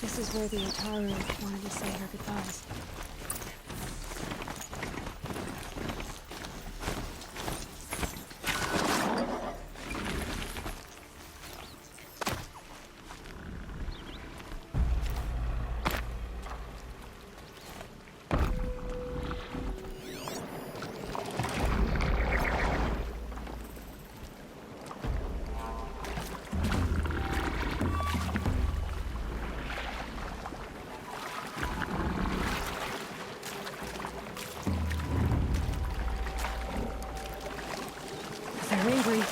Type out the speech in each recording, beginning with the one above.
This is where the Ataru wanted to say her goodbyes. They're angry.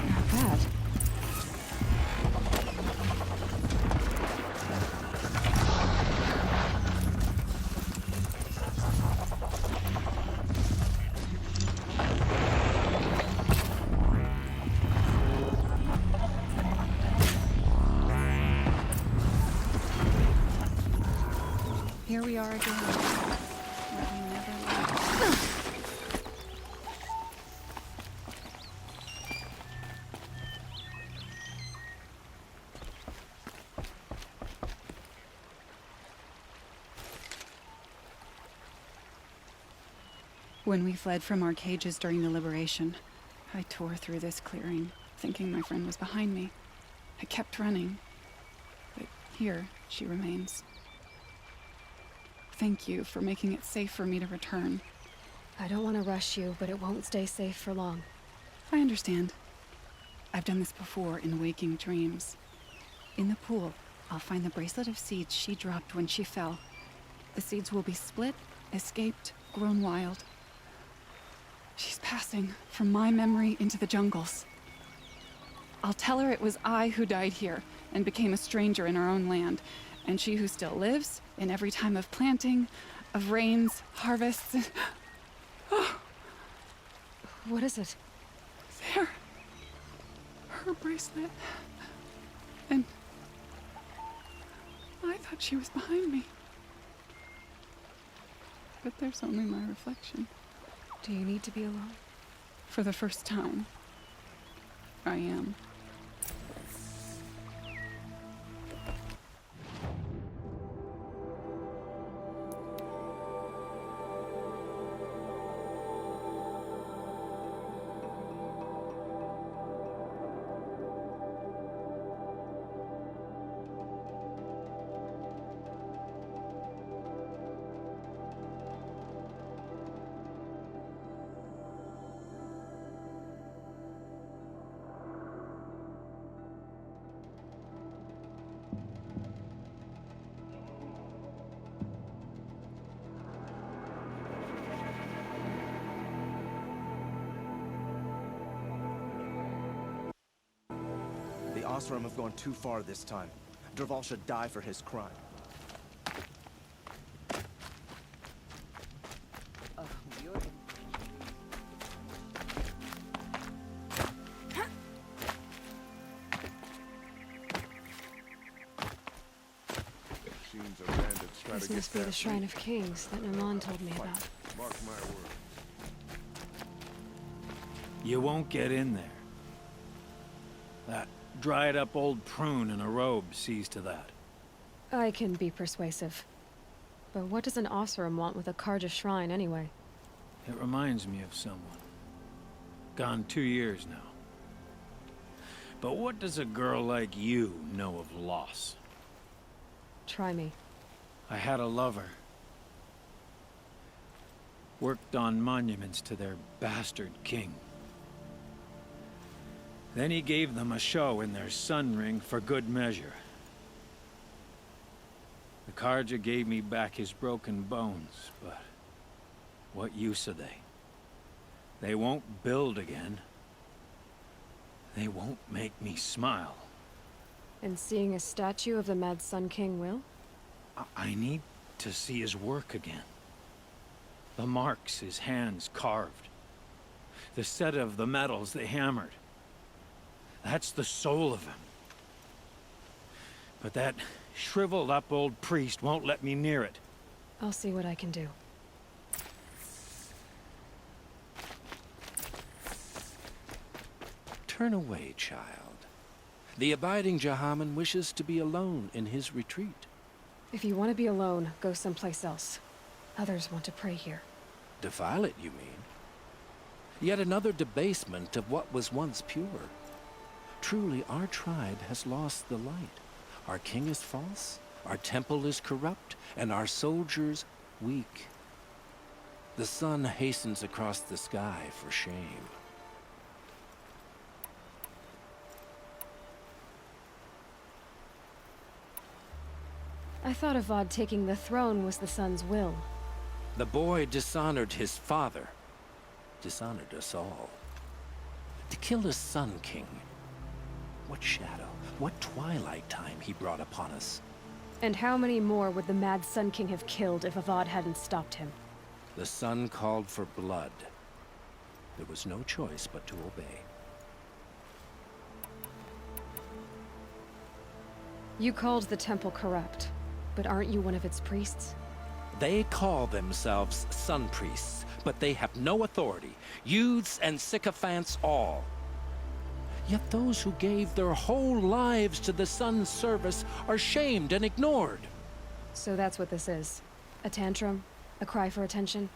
Not bad. Here we are again. Where we never left. When we fled from our cages during the liberation, I tore through this clearing, thinking my friend was behind me. I kept running, but here she remains. Thank you for making it safe for me to return. I don't want to rush you, but it won't stay safe for long. I understand. I've done this before in waking dreams. In the pool, I'll find the bracelet of seeds she dropped when she fell. The seeds will be split, escaped, grown wild. She's passing from my memory into the jungles. I'll tell her it was I who died here and became a stranger in our own land, and she who still lives in every time of planting, of rains, harvests. What is it? There. Her bracelet. And I thought she was behind me. But there's only my reflection. Do you need to be alone? For the first time, I am. The Oseram have gone too far this time. Dervahl should die for his crime. This must be the Shrine of Kings that Naman told me about. Mark my word. You won't get in there. That dried-up old prune in a robe sees to that. I can be persuasive. But what does an Oseram want with a Carja shrine, anyway? It reminds me of someone. Gone 2 years now. But what does a girl like you know of loss? Try me. I had a lover. Worked on monuments to their bastard king. Then he gave them a show in their sun ring for good measure. The Carja gave me back his broken bones, but What use are they? They won't build again. They won't make me smile. And seeing a statue of the Mad Sun King will? I need to see his work again. The marks his hands carved. The set of the metals they hammered. That's the soul of him. But that shriveled up old priest won't let me near it. I'll see what I can do. Turn away, child. The abiding Jahaman wishes to be alone in his retreat. If you want to be alone, go someplace else. Others want to pray here. Defile it, you mean? Yet another debasement of what was once pure. Truly, our tribe has lost the light. Our king is false, our temple is corrupt, and our soldiers weak. The sun hastens across the sky for shame. I thought Avad taking the throne was the sun's will. The boy dishonored his father, dishonored us all. To kill his sun king. What shadow, what twilight time he brought upon us. And how many more would the Mad Sun King have killed if Avad hadn't stopped him? The sun called for blood. There was no choice but to obey. You called the temple corrupt, but aren't you one of its priests? They call themselves sun priests, but they have no authority. Youths and sycophants all. Yet those who gave their whole lives to the sun's service are shamed and ignored. So that's what this is. A tantrum? A cry for attention?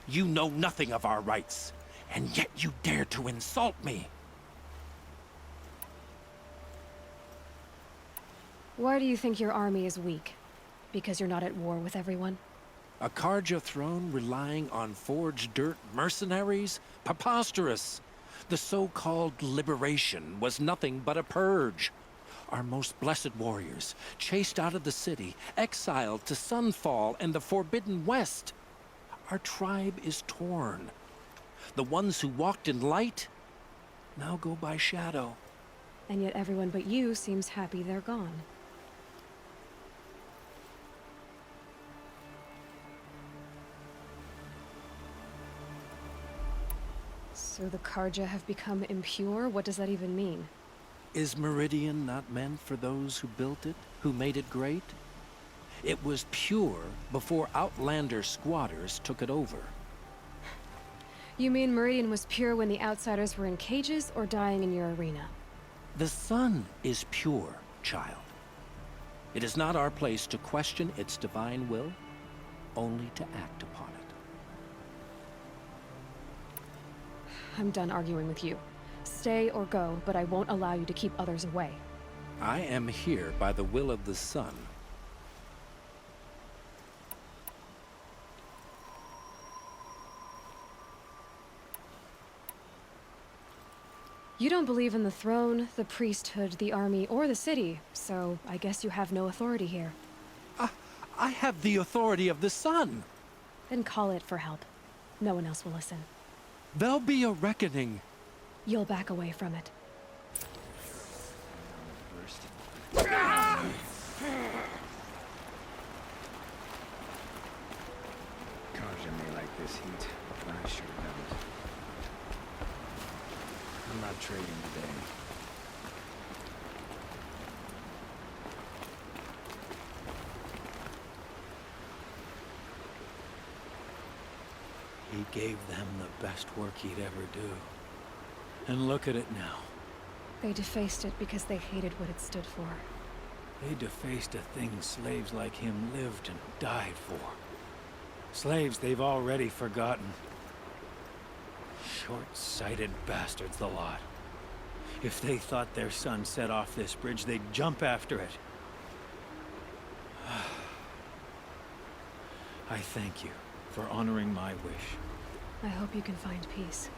You know nothing of our rights, and yet you dare to insult me. Why do you think your army is weak? Because you're not at war with everyone? A Karja throne relying on forged dirt mercenaries? Preposterous! The so-called liberation was nothing but a purge. Our most blessed warriors, chased out of the city, exiled to Sunfall and the Forbidden West. Our tribe is torn. The ones who walked in light now go by shadow. And yet everyone but you seems happy they're gone. So the Karja have become impure? What does that even mean? Is Meridian not meant for those who built it, who made it great? It was pure before Outlander squatters took it over. You mean Meridian was pure when the outsiders were in cages or dying in your arena? The sun is pure, child. It is not our place to question its divine will, only to act upon it. I'm done arguing with you. Stay or go, but I won't allow you to keep others away. I am here by the will of the sun. You don't believe in the throne, the priesthood, the army, or the city, so I guess you have no authority here. I have the authority of the sun. Then call it for help. No one else will listen. There'll be a reckoning. You'll back away from it. Karja may like this heat, but I sure don't. I'm not trading today. He gave them the best work he'd ever do. And look at it now. They defaced it because they hated what it stood for. They defaced a thing slaves like him lived and died for. Slaves they've already forgotten. Short-sighted bastards, the lot. If they thought their son set off this bridge, they'd jump after it. I thank you for honoring my wish. I hope you can find peace.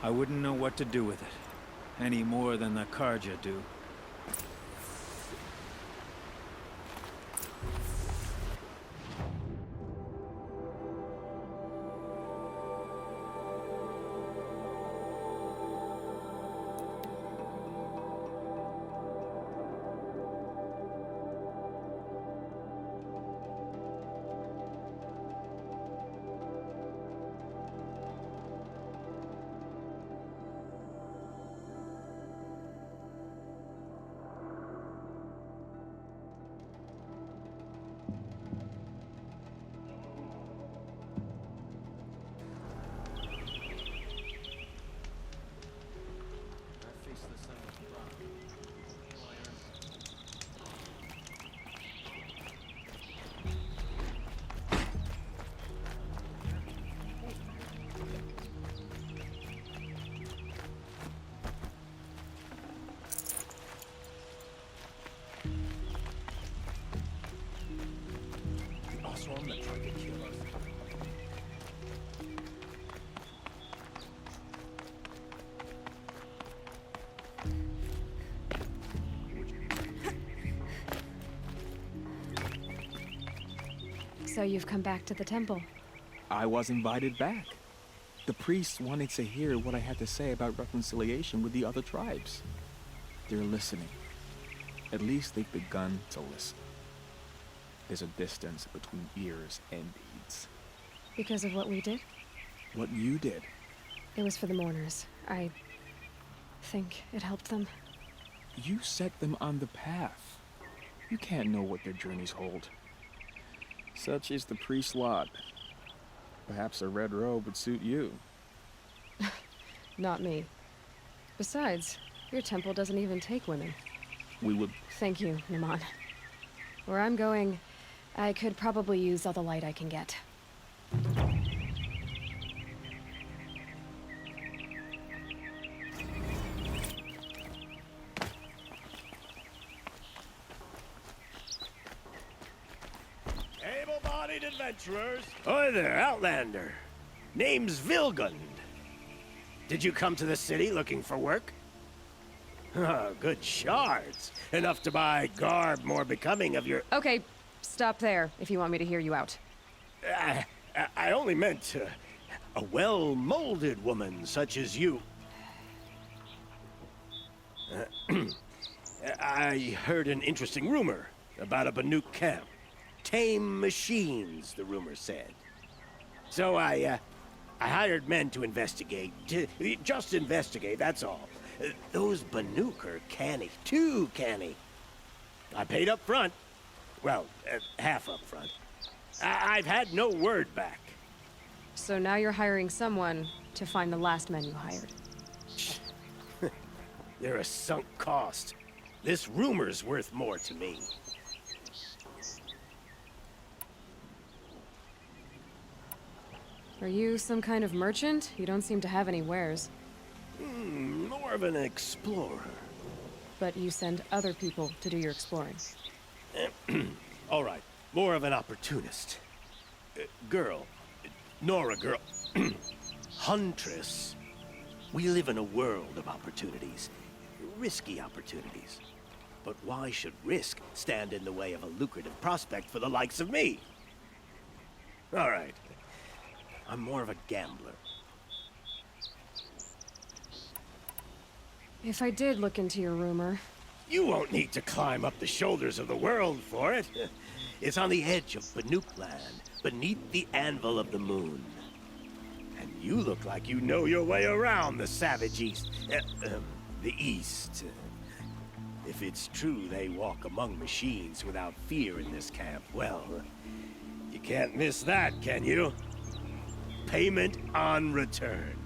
I wouldn't know what to do with it, any more than the Karja do. them that tried to kill us. So you've come back to the temple. I was invited back. The priests wanted to hear what I had to say about reconciliation with the other tribes. They're listening. At least they've begun to listen. There's a distance between ears and deeds. Because of what we did? What you did, It was for the mourners. I think it helped them. you set them on the path. You can't know what their journeys hold. Such is the priest's lot. Perhaps a red robe would suit you. Not me. Besides, your temple doesn't even take women. We would... Thank you, Naman. Where I'm going, I could probably use all the light I can get. Able-bodied adventurers. Hi there, Outlander. Name's Vilgund. Did you come to the city looking for work? Oh, good shards. Enough to buy garb more becoming of your... Okay, stop there if you want me to hear you out. I only meant a well-molded woman such as you. I heard an interesting rumor about a Banuk camp. Tame machines, the rumor said. So I hired men to investigate. Just investigate, that's all. Those Banuk are canny, too canny. I paid up front. Well, half up front. I've had no word back. So now you're hiring someone to find the last men you hired. They're a sunk cost. This rumor's worth more to me. Are you some kind of merchant? You don't seem to have any wares. More of an explorer. But you send other people to do your exploring. All right, more of an opportunist. Girl. Nora girl. Huntress. We live in a world of opportunities. Risky opportunities. But why should risk stand in the way of a lucrative prospect for the likes of me? All right. I'm more of a gambler. If I did look into your rumor, You won't need to climb up the shoulders of the world for it. It's on the edge of Banuk land, beneath the anvil of the moon. And you look like you know your way around the savage east. The east. If it's true they walk among machines without fear in this camp, well, you can't miss that, can you? Payment on return.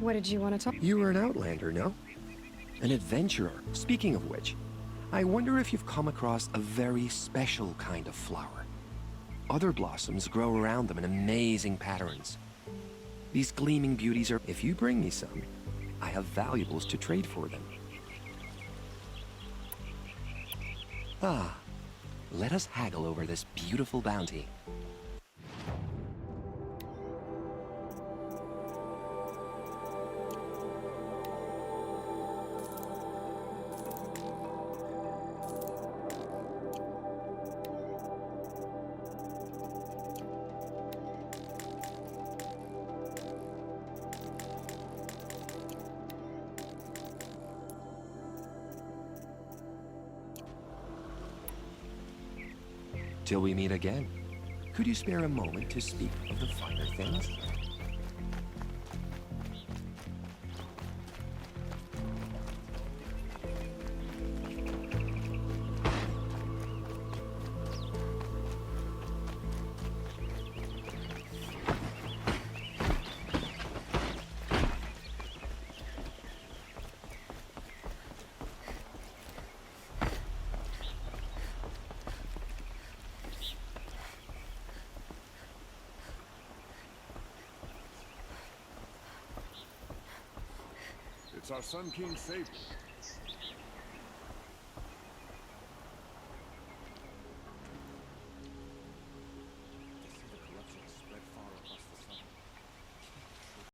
what did you want to talk? You were an outlander, no? An adventurer. Speaking of which, I wonder if you've come across a very special kind of flower. Other blossoms grow around them in amazing patterns. These gleaming beauties are... If you bring me some, I have valuables to trade for them. Ah, let us haggle over this beautiful bounty. Till we meet again, could you spare a moment to speak of the finer things? It's our Sun King's saber.